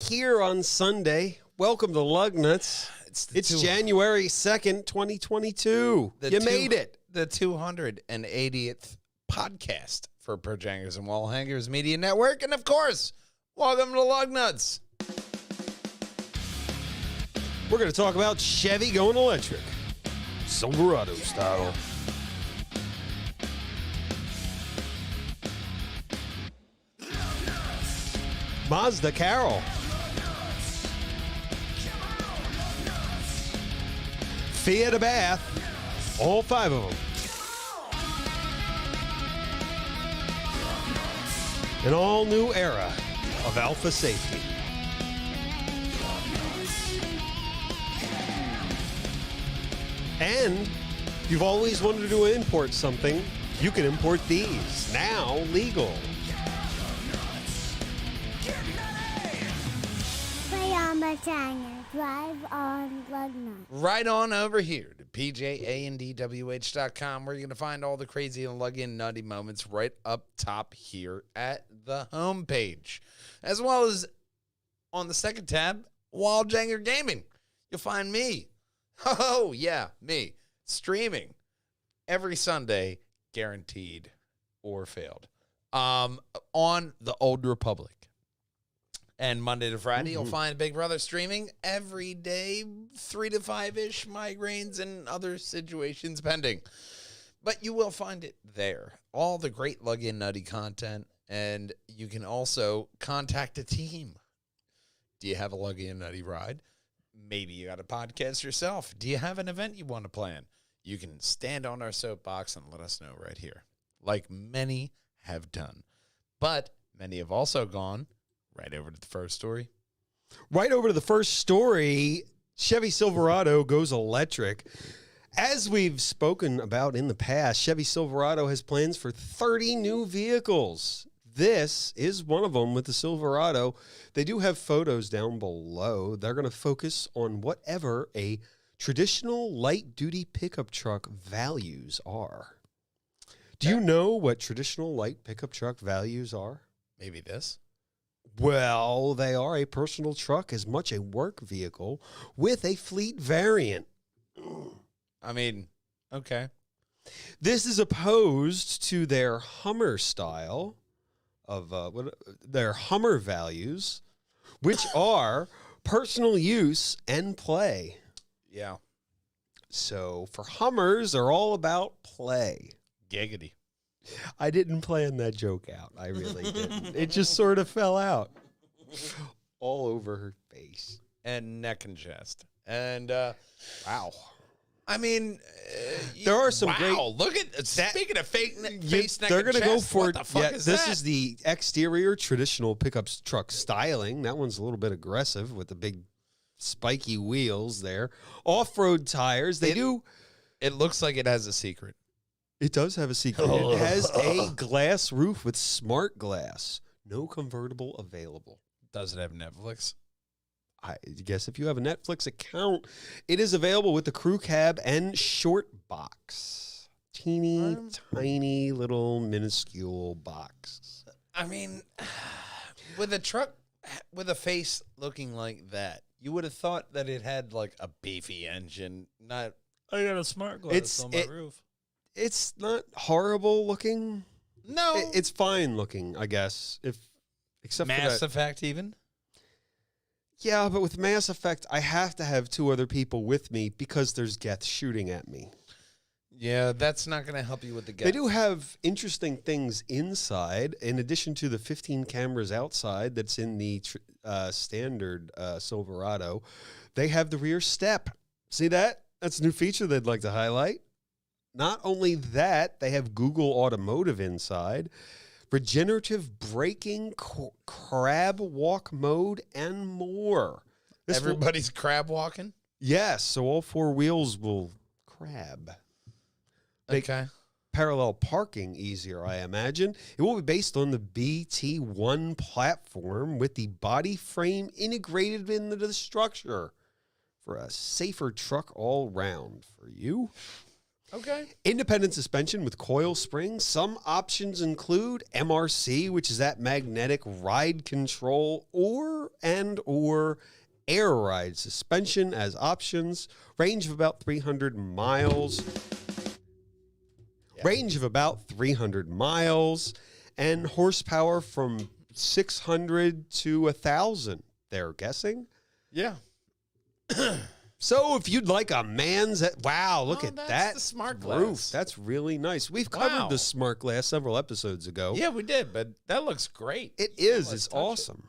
here on Sunday. Welcome to Lugnutz. It's January 2nd, 2022. You made it. The 280th podcast for Projangers and Wallhangers Media Network. And, of course, welcome to Lugnutz. We're going to talk about Chevy going electric. Silverado style. Mazda Carol. Fiat Bath. All five of them. An all-new era of Alpha safety. And you've always wanted to import something, you can import these. Now legal. Play on Batanga. Drive on Lugnutz. Right on over here to pjandwh.com, where you're going to find all the crazy and lug-in nutty moments right up top here at the homepage. As well as on the second tab, Walljanger Gaming. You'll find me. Oh, yeah, me. Streaming every Sunday, guaranteed or failed, on the Old Republic. And Monday to Friday, you'll find Big Brother streaming every day, 3 to 5-ish, migraines and other situations pending. But you will find it there. All the great lug-in nutty content. And you can also contact a team. Do you have a lug-in nutty ride? Maybe you got a podcast yourself. Do you have an event you want to plan? You can stand on our soapbox and let us know right here, like many have done. But many have also gone right over to the first story. Right over to the first story, Chevy Silverado goes electric. As we've spoken about in the past, Chevy Silverado has plans for 30 new vehicles. This is one of them with the Silverado. They do have photos down below. They're going to focus on whatever a traditional light-duty pickup truck values are. Do you know what traditional light pickup truck values are? Maybe this. Well, they are a personal truck, as much a work vehicle with a fleet variant. I mean, okay. This is opposed to their Hummer style of their Hummer values, which are personal use and play. Yeah. So for Hummers, they're all about play. Giggity. I didn't plan that joke out. I really didn't. It just sort of fell out all over her face. And neck and chest. And, wow. I mean, there are some great. Look at that. Speaking of face, neck, they're going to go for what the fuck is this that? is the exterior traditional pickup truck styling. That one's a little bit aggressive with the big spiky wheels there. Off-road tires. It looks like it has a secret. It does have a secret. It has a glass roof with smart glass. No convertible available. Does it have Netflix? I guess if you have a Netflix account, it is available with the crew cab and short box. Teeny, tiny, little, minuscule box. I mean, with a truck with a face looking like that, you would have thought that it had like a beefy engine. Not. I got a smart glass on my roof. It's not horrible looking. No. It's fine looking, I guess. Except Mass for Effect even? Yeah, but with Mass Effect, I have to have two other people with me because there's Geth shooting at me. Yeah, that's not going to help you with the Geth. They do have interesting things inside, in addition to the 15 cameras outside that's in the standard Silverado. They have the rear step. See that? That's a new feature they'd like to highlight. Not only that, they have Google Automotive inside, regenerative braking, crab walk mode, and more. Everybody's crab walking? Yes, so all four wheels will crab. Okay. Parallel parking easier, I imagine. It will be based on the BT1 platform with the body frame integrated into the structure for a safer truck all round for you. Okay. Independent suspension with coil springs. Some options include MRC, which is that magnetic ride control, or air ride suspension as options. Range of about 300 miles. Range of about 300 miles. And horsepower from 600 to 1,000. They're guessing. Yeah. So if you'd like a man's... Wow, look at that's that the smart roof. glass. That's really nice. We've covered the smart glass several episodes ago. Yeah, we did, but that looks great. It is. It's awesome.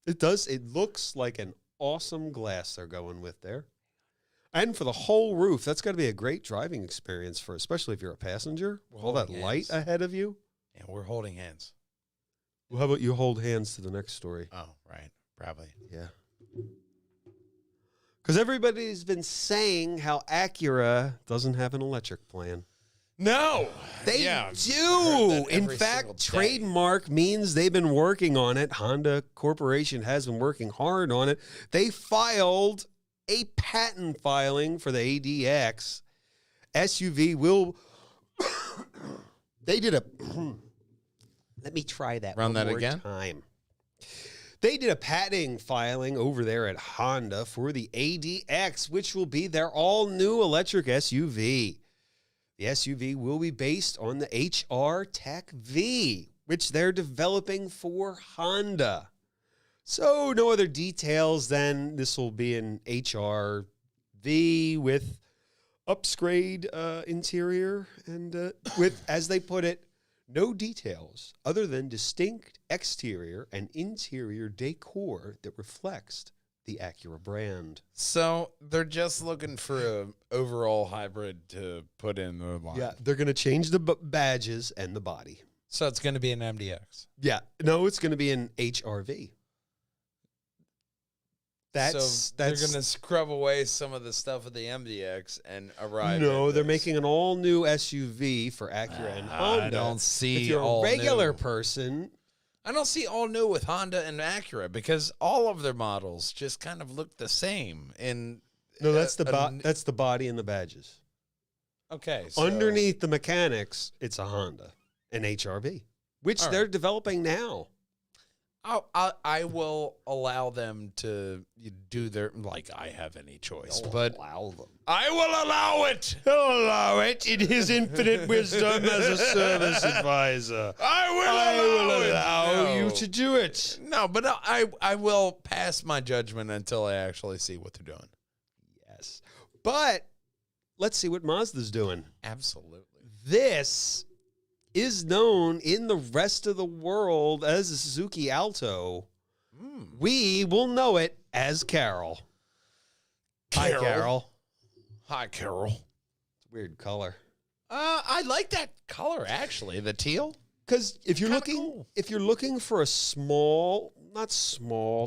It does. It looks like an awesome glass they're going with there. And for the whole roof, that's got to be a great driving experience for, especially if you're a passenger. All that light ahead of you. Yeah, we're holding hands. Well, how about you hold hands to the next story? Oh, right. Probably. Yeah. Because everybody's been saying how Acura doesn't have an electric plan. No. They do. In fact, trademark means they've been working on it. Honda Corporation has been working hard on it. They filed a patent filing for the ADX. SUV will... They did a... Let me try that Run one that more again? time. They did a patent filing over there at Honda for the ADX, which will be their all-new electric SUV. The SUV will be based on the HR Tech V, which they're developing for Honda. So no other details than this will be an HR V with upgrade interior and with, as they put it, no details other than distinct exterior and interior decor that reflects the Acura brand. So they're just looking for an overall hybrid to put in the line. Yeah, they're going to change the badges and the body. So it's going to be an MDX. Yeah, no, it's going to be an HRV. They're going to scrub away some of the stuff of the MDX and arrive. No, at they're this. making an all-new SUV for Acura and Honda. I don't see if you're all a regular new. person... I don't see all new with Honda and Acura because all of their models just kind of look the same. No, that's that's the body and the badges. Okay. So, Underneath the mechanics, it's a Honda, an HRV, which they're developing now. I will allow them to do their, like I have any choice, but allow them. I will allow it. He'll allow it in his infinite wisdom as a service advisor. I will allow you to do it. No, but I will pass my judgment until I actually see what they're doing. Yes. But let's see what Mazda's doing. Absolutely. This is known in the rest of the world as the Suzuki Alto. We will know it as Carol. Hi, Carol. Hi, Carol. It's a weird color. I like that color actually, the teal. Because if you're Kinda looking for a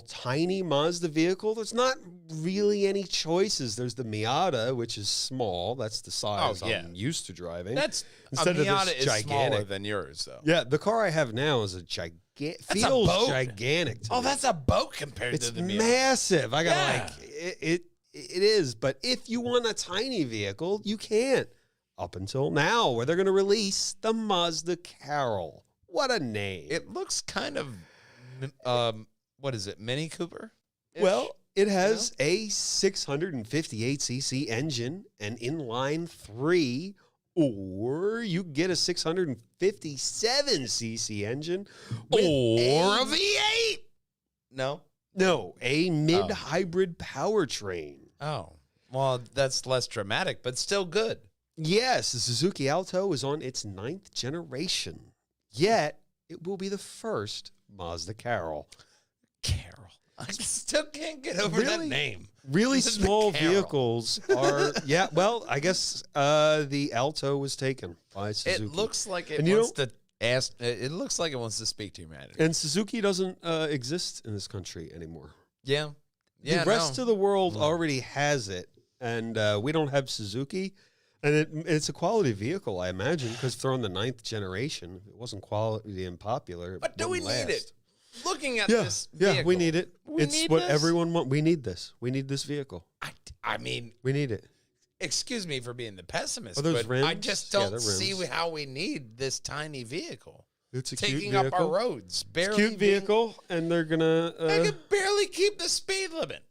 tiny Mazda vehicle, there's not really any choices. There's the Miata, which is small. That's the size I'm used to driving. That's Instead a of this Miata is smaller gigantic than yours, though. Yeah, the car I have now is a gigantic. That's a Feels boat. gigantic. To me. That's a boat compared It's to the Miata. massive. I got Yeah. it is. But if you want a tiny vehicle, you can't. Up until now, where they're going to release the Mazda Carol. What a name! It looks kind of, what is it, Mini Cooper? Well, it has a 658cc engine, an inline 3, or you get a 657cc engine, with Or a V8. No. a mid-hybrid powertrain. Oh, well, that's less dramatic, but still good. Yes, the Suzuki Alto is on its 9th generation, yet it will be the first Mazda Carol. Carol. I still can't get over that name. Really This is the small Carol. vehicles are, well, I guess the Alto was taken by Suzuki. It looks like it And you wants to ask. It looks like it wants to speak to humanity. And Suzuki doesn't exist in this country anymore. Yeah. The rest of the world already has it, and we don't have Suzuki. And it's a quality vehicle, I imagine, because they're on the 9th generation. If it wasn't quality and popular, But do we wouldn't need last. it? Looking at this vehicle. Yeah, we need it. We It's need what this? everyone wants. We need this. We need this vehicle. I mean, We need it. excuse me for being the pessimist, Are those but rims? I just Yeah, don't they're see rims. how we need this tiny vehicle It's a cute taking up our vehicle. roads. Barely Cute vehicle, and they're gonna. They can barely keep the speed limit.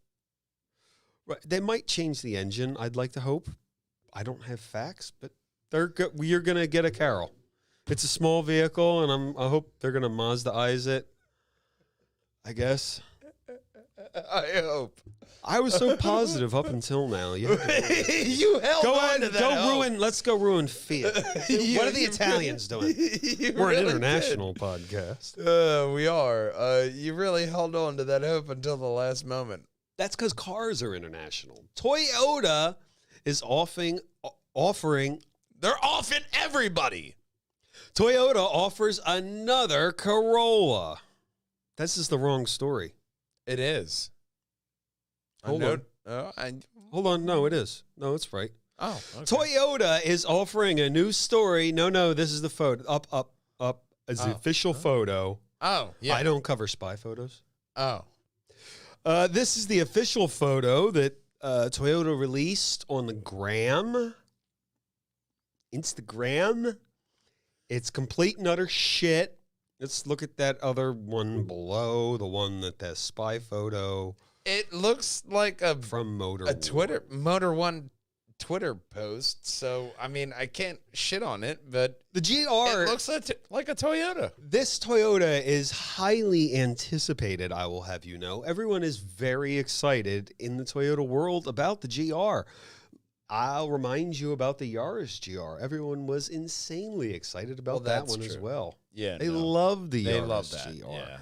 Right, they might change the engine. I'd like to hope. I don't have facts, but you're gonna get a Carol. It's a small vehicle, and I hope they're gonna Mazda-ize it. I guess. I hope. I was so positive up until now. You held go on ahead, to that go hope. ruin. Let's go ruin Fiat. What are the Italians doing? You We're an really international podcast. did. We are. You really held on to that hope until the last moment. That's because cars are international. Toyota is offering. They're offing everybody. Toyota offers another Corolla. This is the wrong story. It is. Hold on. Hold on. No, it is. No, it's right. Oh, okay. Toyota is offering a new story. No, this is the photo. Up is the official photo. Oh, yeah. I don't cover spy photos. Oh. This is the official photo that Toyota released on the Instagram. It's complete and utter shit. Let's look at that other one below, the one that has spy photo It looks like from Motor Motor One Twitter post. So, I mean, I can't shit on it, but The GR. it looks like a Toyota. This Toyota is highly anticipated, I will have you know. Everyone is very excited in the Toyota world about the GR. I'll remind you about the Yaris GR. Everyone was insanely excited about that that's one as true. well. Yeah. They love the They Yaris love that. GR. Yeah.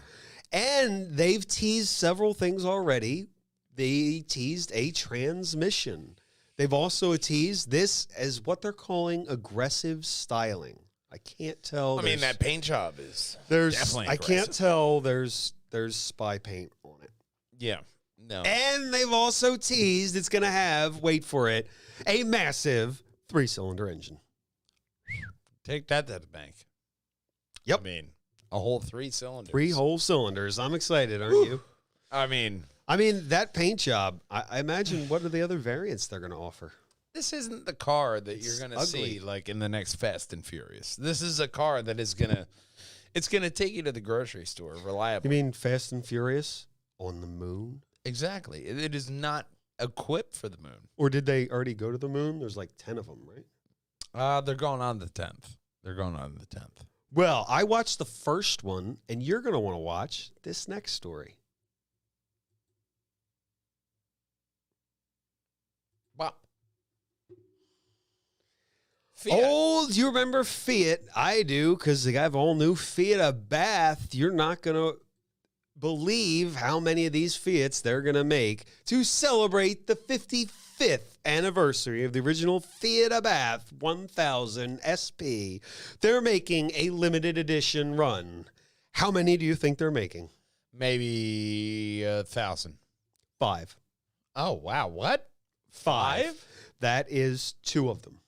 And they've teased several things already. They teased a transmission. They've also teased this as what they're calling aggressive styling. I can't tell. I mean, that paint job is there's definitely I can't aggressive. tell there's spy paint on it. Yeah. No. And they've also teased it's going to have, wait for it, a massive 3-cylinder engine. Take that to the bank. Yep. I mean, a whole 3 cylinders. 3 whole cylinders. I'm excited, aren't you? I mean, That paint job, I imagine what are the other variants they're going to offer? this isn't the car that you're going to see like in the next Fast and Furious. This is a car that is going to take you to the grocery store You reliably. mean Fast and Furious on the moon? Exactly. It is not equipped for the moon. Or did they already go to the moon? There's like 10 of them, right? They're going on the 10th. They're going on the 10th. Well, I watched the first one, and you're going to want to watch this next story. Wow. Fiat. Oh, do you remember Fiat? I do, because they have all new Fiat of Bath. You're not going to believe how many of these Fiats they're going to make to celebrate the 55th anniversary of the original Fiat Abarth 1000 SP. They're making a limited edition run. How many do you think they're making? Maybe 1,000. 5. Oh, wow. What? 5? That is 2 of them.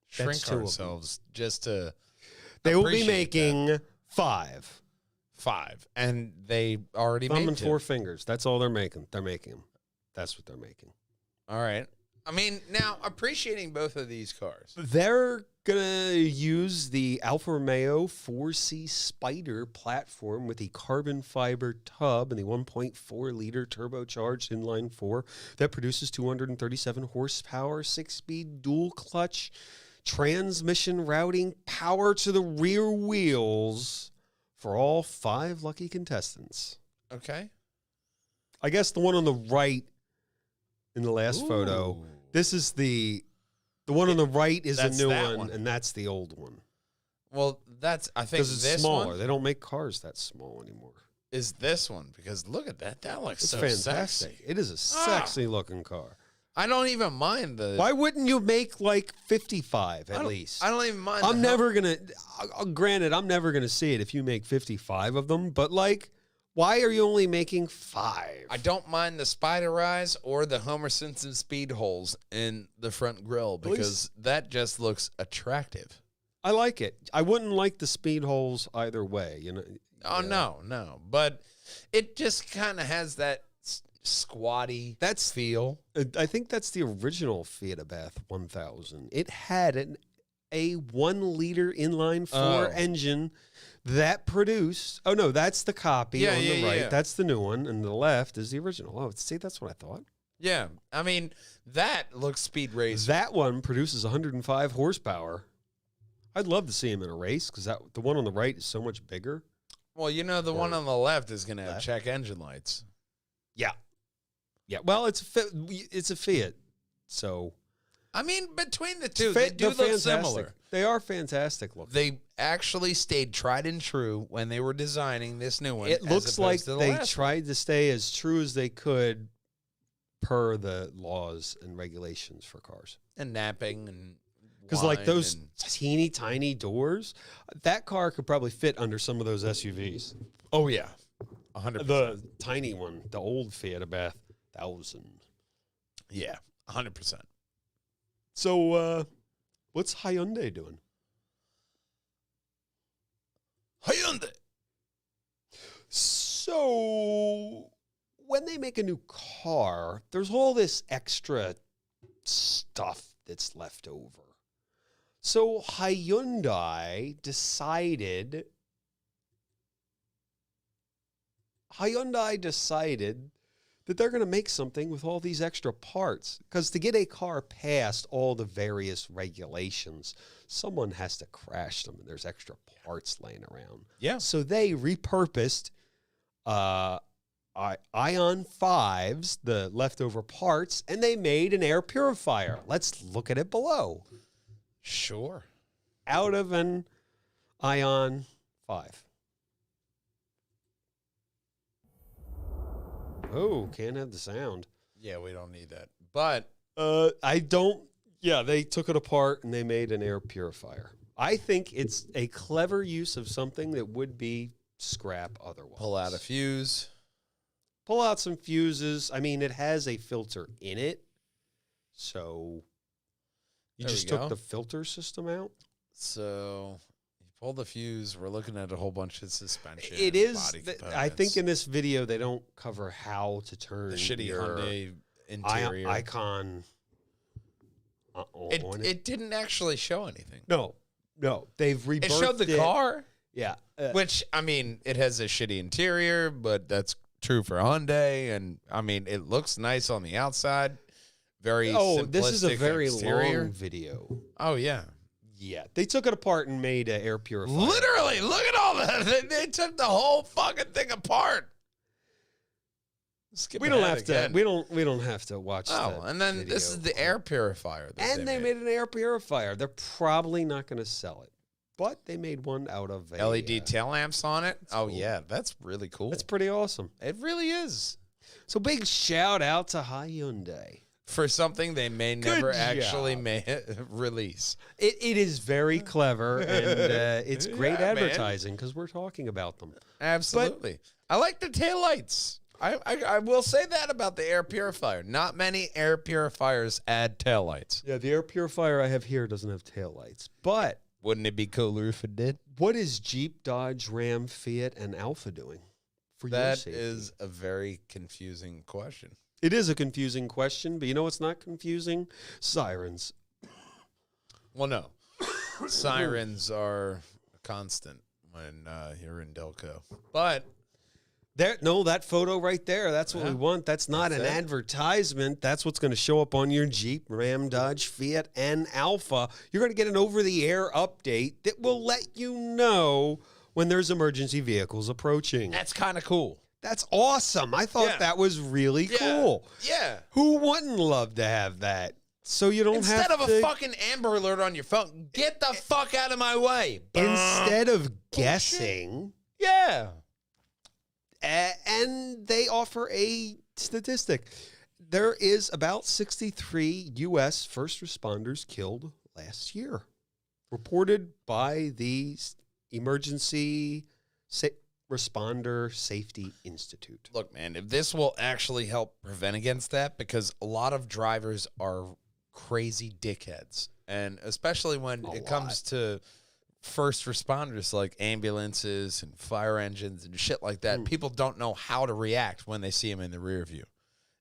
Shrink That's 2 of them. ourselves just to They will be appreciate that. making 5. 5. And they already Thumb made and 2. 4 fingers. That's all they're making. They're making them. That's what they're making. All right. I mean, now appreciating both of these cars. They're going to use the Alfa Romeo 4C Spider platform with the carbon fiber tub and the 1.4-liter turbocharged inline 4 that produces 237 horsepower, 6-speed dual clutch transmission routing power to the rear wheels for all 5 lucky contestants. Okay. I guess the one on the right in the last photo, Ooh. this is the one on the right is the That's new that one, one. and that's the old one. Well, that's, I think Because it's this smaller. one They don't make cars that small anymore. is this one because look at that. That looks It's so fantastic. sexy. It is a sexy looking car. I don't even mind the. Why wouldn't you make like 55 at least? I don't even mind. I'm never going to, granted, I'm never going to see it if you make 55 of them, but like, why are you only making 5? I don't mind the spider eyes or the Homer Simpson speed holes in the front grille because that just looks attractive. I like it. I wouldn't like the speed holes either way, you know. Oh, Yeah. no. But it just kind of has that squatty That's feel. I think that's the original Fiat Abarth 1000. It had a 1 liter inline 4 engine that produced. Oh no, that's the copy on the right. Yeah. That's the new one, and the left is the original. Oh, see, that's what I thought. Yeah, I mean that looks speed race. That one produces 105 horsepower. I'd love to see him in a race because the one on the right is so much bigger. Well, you know, the one on the left is going to have check engine lights. Yeah, yeah. Well, it's a Fiat, so I mean, between the two, they do look fantastic. similar. They are fantastic looking. They actually stayed tried and true when they were designing this new one. It looks like they last tried to stay as true as they could per the laws and regulations for cars. and napping and Because like wine those and- teeny tiny doors, that car could probably fit under some of those SUVs. Oh yeah, 100%. The tiny one, the old Fiat Abarth 1000. Yeah, 100%. So, what's Hyundai doing? Hyundai. So, when they make a new car, there's all this extra stuff that's left over. So, Hyundai decided that they're going to make something with all these extra parts. Because to get a car past all the various regulations, someone has to crash them, and there's extra parts laying around. Yeah. So they repurposed Ion 5s, the leftover parts, and they made an air purifier. Let's look at it below. Sure. Out of an Ion 5. Oh, can't have the sound. Yeah, we don't need that. But I don't. Yeah, they took it apart and they made an air purifier. I think it's a clever use of something that would be scrap otherwise. pull out a fuse. Pull out some fuses. I mean, it has a filter in it. So you There just we took go. the filter system out? So you pull the fuse. We're looking at a whole bunch of suspension. It is. body I think components. in this video they don't cover how to turn the shitty your Hyundai interior. icon on it. It didn't actually show anything. No. They've rebirthed It showed the car, Yeah. which, I mean, it has a shitty interior, but that's true for Hyundai. And, I mean, it looks nice on the outside. Very this is a simplistic very exterior. long video. Oh, yeah. Yeah. They took it apart and made an air purifier. Literally, look at all that. They took the whole fucking thing apart. Skip We don't ahead have to. again. We don't have to watch. Oh, the and then this video. is the air purifier. That And they made an air purifier. They're probably not going to sell it, but they made one out of a LED tail lamps on it. Oh, cool. yeah. That's really cool. That's pretty awesome. It really is. So big shout out to Hyundai. For something they may never job. actually release. It is very clever, and it's great Yeah, man. advertising because we're talking about them. Absolutely. I like the taillights. I will say that about the air purifier. Not many air purifiers add taillights. Yeah, the air purifier I have here doesn't have taillights. But Wouldn't it be cooler if it did? what is Jeep, Dodge, Ram, Fiat, and Alfa doing for your That safety? is a very confusing question. It is a confusing question, but you know what's not confusing? Sirens. Well, no. Sirens are constant when you're in Delco. But That photo right there, that's what we Yeah. want. That's not That's an it. advertisement. That's what's going to show up on your Jeep, Ram, Dodge, Fiat, and Alfa. You're going to get an over-the-air update that will let you know when there's emergency vehicles approaching. that's kind of cool. That's awesome. I thought Yeah. that was really cool. Yeah. Who wouldn't love to have that? So you don't Instead have of to, a fucking Amber Alert on your phone, get the fuck out of my way. instead of guessing. Yeah. And they offer a statistic. There is about 63 U.S. first responders killed last year, reported by the Emergency Responder Safety Institute. Look, man, if this will actually help prevent against that, because a lot of drivers are crazy dickheads. And especially when it comes to first responders like ambulances and fire engines and shit like that, people don't know how to react when they see them in the rear view.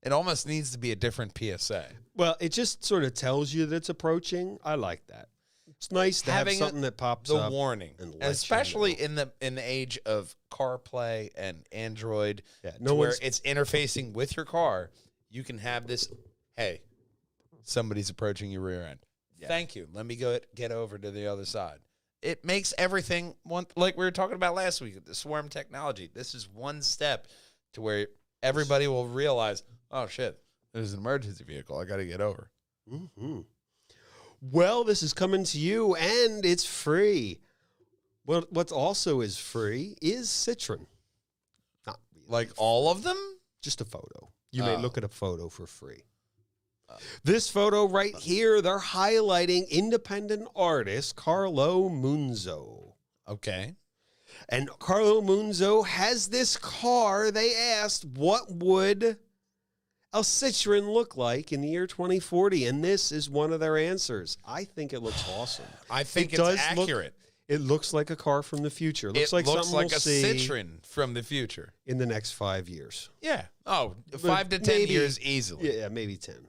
It almost needs to be a different PSA. Well, it just sort of tells you that it's approaching. I like that. It's nice to have Having something that pops The up. warning, and lets you especially know. in the age of CarPlay and Android, Yeah, to no where one's it's interfacing with your car, you can have this. Hey, somebody's approaching your rear end. Yeah. Thank you. Let me go get over to the other side. It makes everything one, like we were talking about last week, the swarm technology. This is one step to where everybody will realize, oh shit, there's an emergency vehicle. I got to get over. Mm-hmm. Well, this is coming to you, and it's free. Well, what also is free is Citroen. Not really. Like all of them? Just a photo. You may Oh. look at a photo for free. This photo right here, they're highlighting independent artist Carlo Munzo. Okay. And Carlo Munzo has this car. They asked, what would a Citroen look like in the year 2040? And this is one of their answers. I think it looks awesome. I think It it's does look- accurate. It looks like a car from the future. It looks like something like we'll a see Citroen from the future. in the next 5 years. Yeah. Oh, 5 to 10 maybe- years easily. Yeah, maybe 10.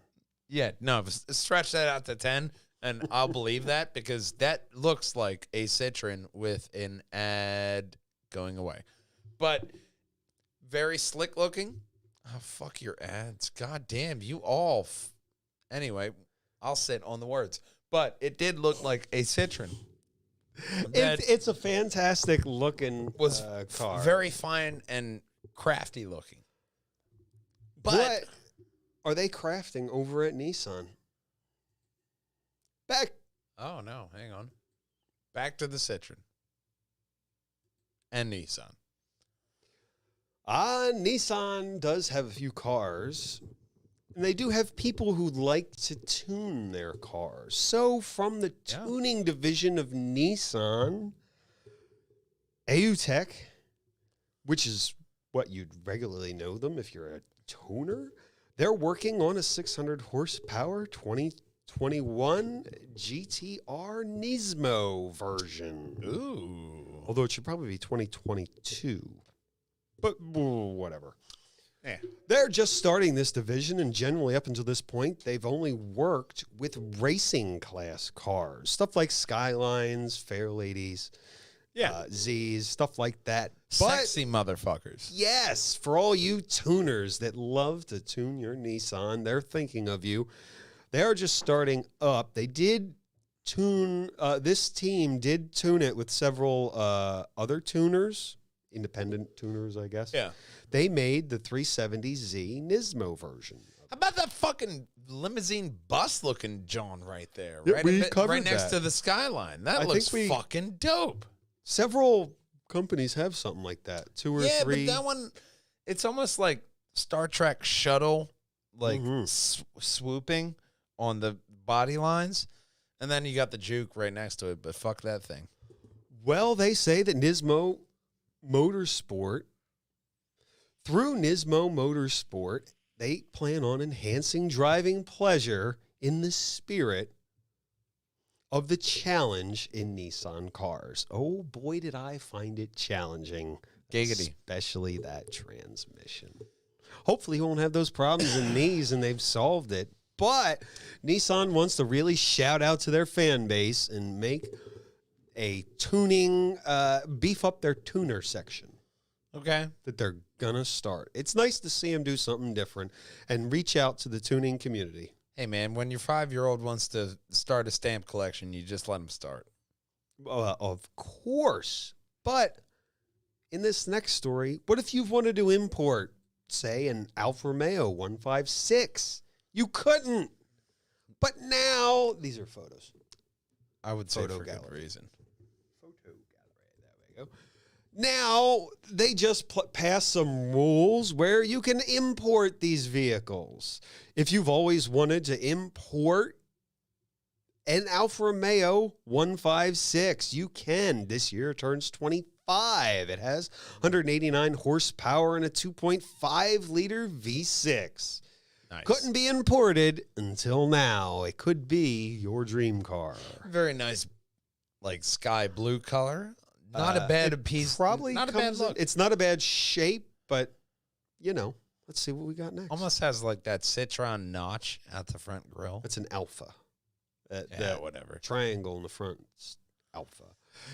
Yeah. No, stretch that out to 10, and I'll believe that because that looks like a Citroen with an ad going away. But very slick looking. Oh, fuck your ads. God damn, you all. Anyway, I'll sit on the words. But it did look like a Citroen. That It's a fantastic looking was car. very fine and crafty looking. But What are they crafting over at Nissan? Back. oh no, hang on. Back to the Citroen and Nissan. Nissan does have a few cars, and they do have people who like to tune their cars. So, from the Yeah. tuning division of Nissan, AUTech, which is what you'd regularly know them if you're a tuner, they're working on a 600 horsepower 2021 GTR Nismo version. Ooh. Although it should probably be 2022. But whatever. Yeah. They're just starting this division, and generally up until this point, they've only worked with racing class cars. Stuff like Skylines, Fairladies, Zs, stuff like that. But Sexy motherfuckers. yes, for all you tuners that love to tune your Nissan, they're thinking of you. They're just starting up. They did tune, this team did tune it with several other tuners, independent tuners, I guess. Yeah. They made the 370Z Nismo version. How about that fucking limousine bus looking John right there? Yeah, Right, we right covered next that. to the Skyline. That I looks think we- fucking dope. Several companies have something like that, 2 or Yeah, 3. but that one, it's almost like Star Trek shuttle, like Mhm. swooping on the body lines. And then you got the Juke right next to it, but fuck that thing. Well, they say that Nismo Motorsport, through Nismo Motorsport, they plan on enhancing driving pleasure in the spirit of the challenge in Nissan cars. Oh boy, did I find it challenging. Giggity. Especially that transmission. Hopefully you won't have those problems in these and they've solved it. But Nissan wants to really shout out to their fan base and make a tuning, beef up their tuner section Okay. that they're gonna start. It's nice to see them do something different and reach out to the tuning community. Hey, man, when your 5-year-old wants to start a stamp collection, you just let him start. Of course. But in this next story, what if you've wanted to import, say, an Alfa Romeo 156? You couldn't. But now, these are photos. I would say Photo for gallery. good reason. Photo gallery. There we go. Now, they just passed some rules where you can import these vehicles. If you've always wanted to import an Alfa Romeo 156, you can. This year it turns 25. It has 189 horsepower and a 2.5-liter V6. Nice. Couldn't be imported until now. It could be your dream car. Very nice, like sky blue color. Not a bad piece. Probably not a bad comes in- look. It's not a bad shape, but you know, Let's see what we got next. Almost has like that Citron notch at the front grill. That's an Alpha. Whatever. Triangle in the front, Alpha.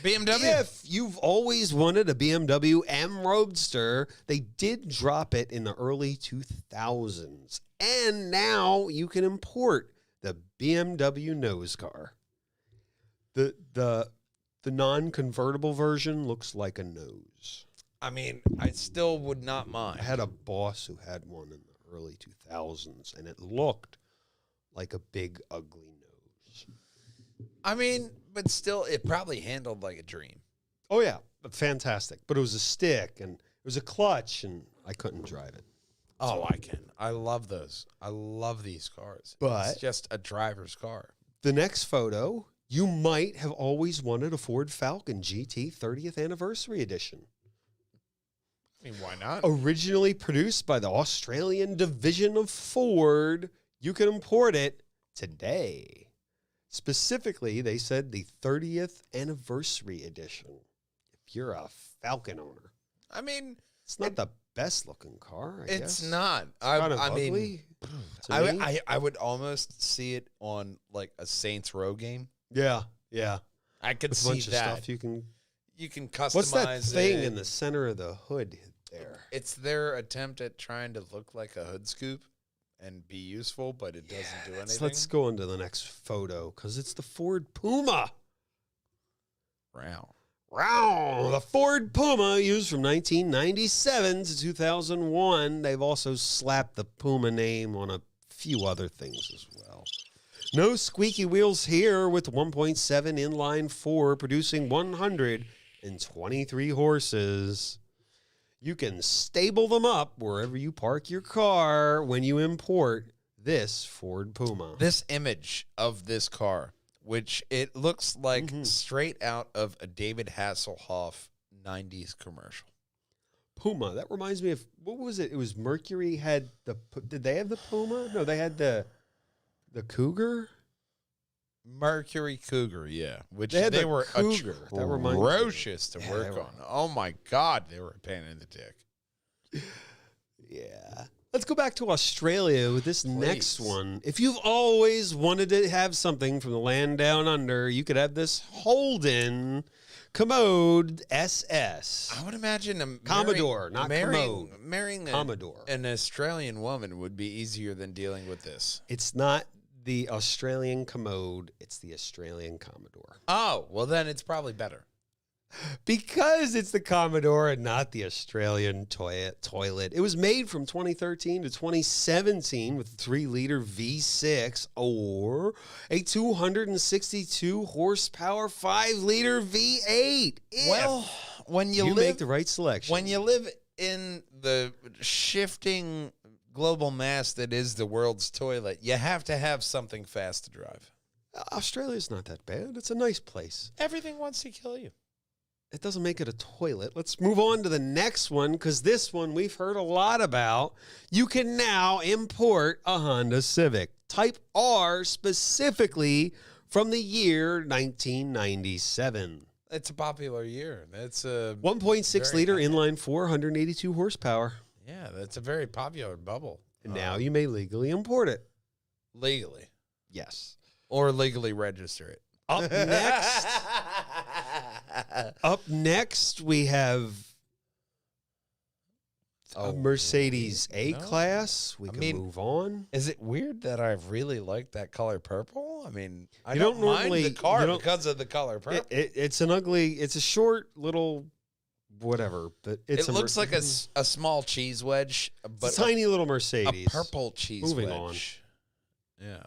BMW. If you've always wanted a BMW M Roadster, they did drop it in the early 2000s. And now you can import the BMW nose car. The non-convertible version looks like a nose. I mean, I still would not mind. I had a boss who had one in the early 2000s, and it looked like a big, ugly nose. I mean, but still, it probably handled like a dream. Oh, yeah. Fantastic. But it was a stick, and it was a clutch, and I couldn't drive it. Oh, I can. I love those. I love these cars. But it's just a driver's car. the next photo, you might have always wanted a Ford Falcon GT 30th Anniversary Edition. I mean, why not? Originally produced by the Australian division of Ford, you can import it today. Specifically, they said the 30th Anniversary Edition. If you're a Falcon owner. I mean, It's not the best looking car, I guess. it's not. Kind of I ugly mean, to me. I would almost see it on like a Saints Row game. Yeah. I could With a see bunch of that. stuff you can. You can customize What's that thing it. in the center of the hood there? It's their attempt at trying to look like a hood scoop and be useful, but it doesn't do anything. Let's go into the next photo because it's the Ford Puma. Wow. The Ford Puma used from 1997 to 2001. They've also slapped the Puma name on a few other things as well. No squeaky wheels here with 1.7 inline 4 producing 123 horses. You can stable them up wherever you park your car when you import this Ford Puma. This image of this car, which it looks like straight out of a David Hasselhoff 90s commercial. Puma. That reminds me of, what was it? It was Mercury had the, did they have the Puma? No, they had the Cougar. Mercury Cougar, yeah. Which They had the were Cougar. That reminds me. atrocious to Yeah, work they were. on. Oh my God, they were a pain in the dick. Yeah. Let's go back to Australia with this next Please. one. If you've always wanted to have something from the land down under, you could have this Holden Commode SS. I would imagine Commodore, not Commode. marrying Commodore. an Australian woman would be easier than dealing with this. It's not the Australian Commode, it's the Australian Commodore. Oh, well then it's probably better. Because it's the Commodore and not the Australian toilet. It was made from 2013 to 2017 with a 3-liter V6 or a 262 horsepower 5-liter V8. Well, when you make the right selection. when you live in the shifting global mass that is the world's toilet, you have to have something fast to drive. Australia's not that bad. It's a nice place. Everything wants to kill you. It doesn't make it a toilet. Let's move on to the next one because this one we've heard a lot about. You can now import a Honda Civic Type R specifically from the year 1997. It's a popular year. That's a 1.6 very liter popular. inline 4, 182 horsepower. Yeah, that's a very popular bubble. And now you may legally import it. Legally Yes. or legally register it. Up next, we have a Mercedes A-Class. We can move on. Is it weird that I really like that color purple? I mean, I You don't don't normally- mind the car you don't- because of the color purple. It's an ugly, it's a short little whatever, but it's It looks like a small cheese wedge, it's but a tiny little Mercedes. a purple cheese Moving wedge. Yeah.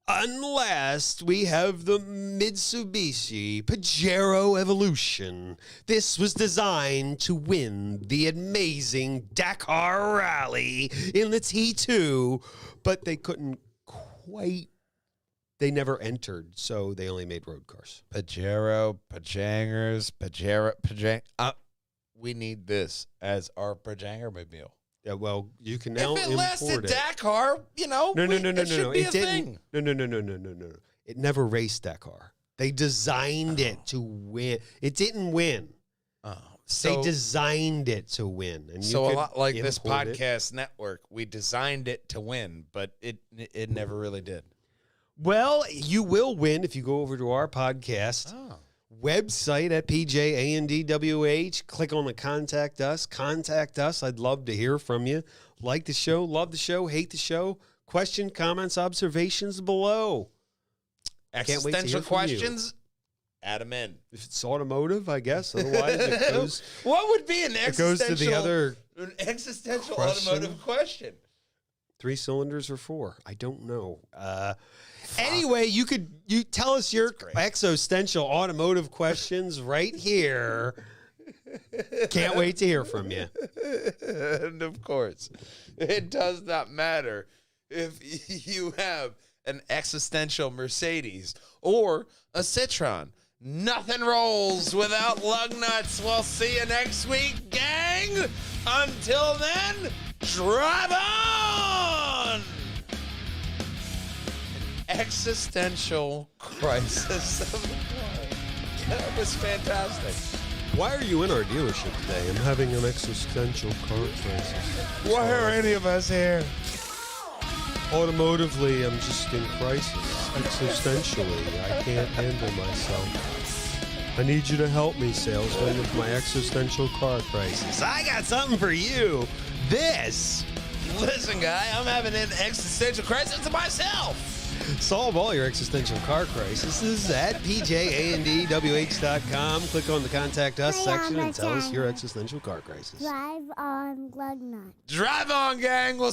And last, we have the Mitsubishi Pajero Evolution. This was designed to win the amazing Dakar Rally in the T2, but they couldn't quite. They never entered, so they only made road cars. Pajero, Pajangers, Pajang. We need this as our Pajanger mobile. Yeah, well, you can now If it lasted import it. Dakar, you know, No. it should be It a didn't. thing. No. It never raced Dakar. They designed it to win. It didn't win. Oh, So, they designed it to win. And so you a could lot like this import it. podcast network, we designed it to win, but it never really did. Well, you will win if you go over to our podcast website at PJANDWH. Click on the Contact Us. Contact us. I'd love to hear from you. Like the show, love the show, hate the show. Question, comments, observations below. Can't wait to hear Existential from you. questions, add them in. If it's automotive, I guess. Otherwise, it goes. What would be an It goes existential, to the other an existential question. automotive question? 3 cylinders or 4. I don't know. Anyway, you tell us your existential automotive questions right here. Can't wait to hear from you. And of course, it does not matter if you have an existential Mercedes or a Citroen. Nothing rolls without Lugnutz. We'll see you next week, gang. Until then, drive on! Existential crisis of the car. That was fantastic. Why are you in our dealership today? I'm having an existential car crisis. Why are any of us here? Automotively, I'm just in crisis. Existentially, I can't handle myself. I need you to help me, salesman, with my existential car crisis. I got something for you. This. Listen, guy, I'm having an existential crisis to myself. Solve all your existential car crises at pjandwh.com. Click on the Contact Us section and tell us your existential car crisis. Drive on Lugnutz. Drive on, gang. We'll